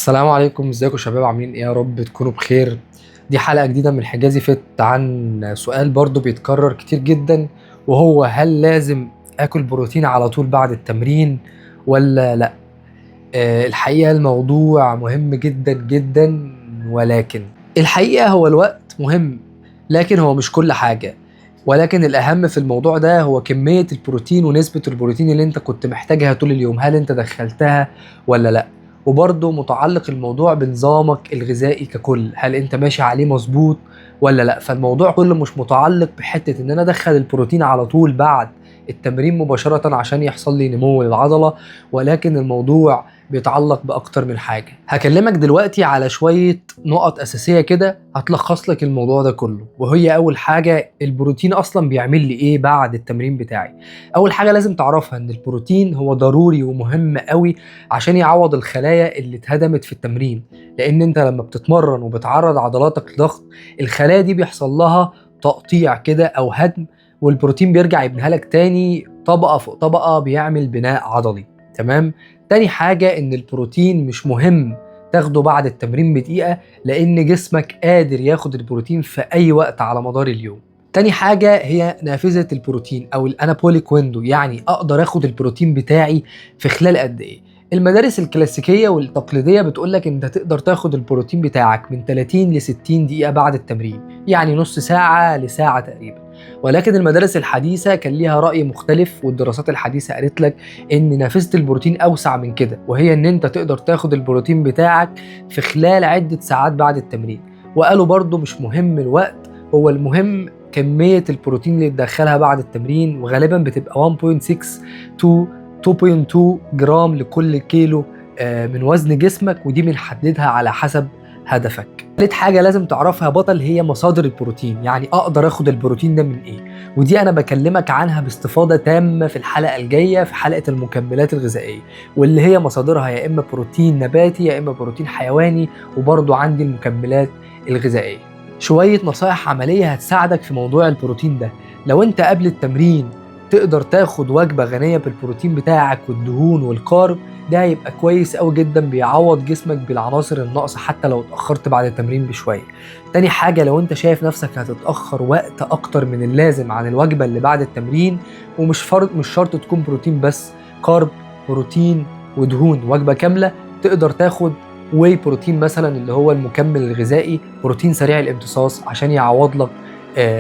السلام عليكم، ازيكم يا شباب؟ عاملين ايه؟ يا رب تكونوا بخير. دي حلقة جديدة من حجازي فت عن سؤال برضو بيتكرر كتير جدا، وهو هل لازم اكل بروتين على طول بعد التمرين ولا لا؟ الحقيقة الموضوع مهم جدا جدا، ولكن الحقيقة هو الوقت مهم، لكن هو مش كل حاجة. ولكن الأهم في الموضوع ده هو كمية البروتين ونسبة البروتين اللي انت كنت محتاجها طول اليوم، هل انت دخلتها ولا لا؟ وبرضه متعلق الموضوع بنظامك الغذائي ككل، هل انت ماشي عليه مظبوط ولا لا؟ فالموضوع كله مش متعلق بحتة ان انا ادخل البروتين على طول بعد التمرين مباشرة عشان يحصل لي نمو للعضلة، ولكن الموضوع بيتعلق بأكتر من حاجة. هكلمك دلوقتي على شوية نقط أساسية كده هتلخص لك الموضوع ده كله، وهي أول حاجة البروتين أصلا بيعمل لي إيه بعد التمرين بتاعي. أول حاجة لازم تعرفها إن البروتين هو ضروري ومهم قوي عشان يعوض الخلايا اللي اتهدمت في التمرين، لأن أنت لما بتتمرن وبتعرض عضلاتك لضغط، الخلايا دي بيحصل لها تقطيع كده أو هدم، والبروتين بيرجع يبنيها لك تاني طبقة فوق طبقة، بيعمل بناء عضلي. تمام. تاني حاجة إن البروتين مش مهم تاخده بعد التمرين بدقيقة، لأن جسمك قادر ياخد البروتين في أي وقت على مدار اليوم. تاني حاجة هي نافذة البروتين أو الأنابوليك ويندو، يعني أقدر أخد البروتين بتاعي في خلال قد إيه. المدارس الكلاسيكية والتقليدية بتقولك أنت تقدر تاخد البروتين بتاعك من 30 ل 60 دقيقة بعد التمرين، يعني نص ساعة لساعة تقريبا. ولكن المدارس الحديثة كان ليها رأي مختلف، والدراسات الحديثة قالت لك ان نافذة البروتين اوسع من كده، وهي ان انت تقدر تاخد البروتين بتاعك في خلال عدة ساعات بعد التمرين. وقالوا برضو مش مهم الوقت، هو المهم كمية البروتين اللي تدخلها بعد التمرين، وغالبا بتبقى 1.6 to 2.2 جرام لكل كيلو من وزن جسمك، ودي بنحددها على حسب هدفك. ثالث حاجة لازم تعرفها يا بطل هي مصادر البروتين، يعني اقدر اخد البروتين ده من ايه، ودي انا بكلمك عنها باستفاضة تامة في الحلقة الجاية في حلقة المكملات الغذائية، واللي هي مصادرها يا اما بروتين نباتي يا اما بروتين حيواني، وبرضو عندي المكملات الغذائية. شوية نصائح عملية هتساعدك في موضوع البروتين ده. لو انت قبل التمرين تقدر تاخد وجبة غنية بالبروتين بتاعك والدهون والكارب، ده هيبقى كويس قوي جدا، بيعوض جسمك بالعناصر الناقصة حتى لو اتأخرت بعد التمرين بشوية. تاني حاجة لو انت شايف نفسك هتتأخر وقت اكتر من اللازم عن الوجبة اللي بعد التمرين، مش شرط تكون بروتين بس، كارب، بروتين ودهون، وجبة كاملة. تقدر تاخد واي بروتين مثلا اللي هو المكمل الغذائي، بروتين سريع الامتصاص عشان يعوض لك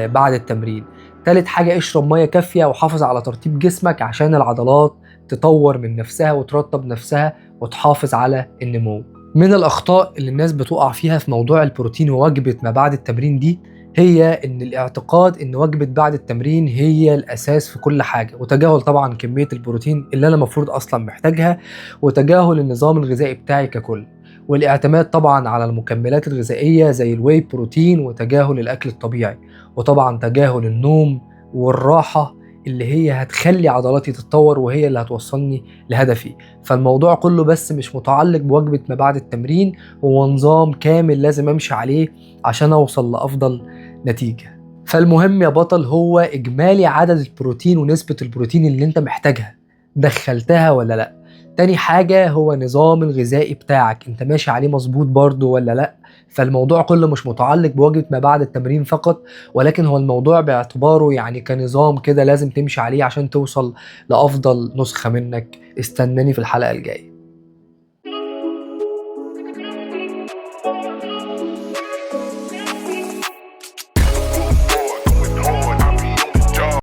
بعد التمرين. تالت حاجة اشرب مية كافية وحافظ على ترطيب جسمك عشان العضلات تطور من نفسها وترطب نفسها وتحافظ على النمو. من الأخطاء اللي الناس بتقع فيها في موضوع البروتين ووجبة ما بعد التمرين دي، هي إن الاعتقاد إن وجبة بعد التمرين هي الأساس في كل حاجة، وتجاهل طبعا كمية البروتين اللي أنا المفروض أصلا محتاجها، وتجاهل النظام الغذائي بتاعي ككل، والاعتماد طبعا على المكملات الغذائية زي الواي بروتين، وتجاهل الأكل الطبيعي، وطبعا تجاهل النوم والراحة اللي هي هتخلي عضلاتي تتطور وهي اللي هتوصلني لهدفي. فالموضوع كله بس مش متعلق بوجبة ما بعد التمرين، هو نظام كامل لازم امشي عليه عشان اوصل لافضل نتيجة. فالمهم يا بطل هو اجمالي عدد البروتين ونسبة البروتين اللي انت محتاجها، دخلتها ولا لا؟ تاني حاجة هو نظام الغذائي بتاعك، انت ماشي عليه مظبوط برضو ولا لا؟ فالموضوع كله مش متعلق بوجبة ما بعد التمرين فقط، ولكن هو الموضوع باعتباره يعني كنظام كده لازم تمشي عليه عشان توصل لأفضل نسخة منك. استناني في الحلقة الجاية.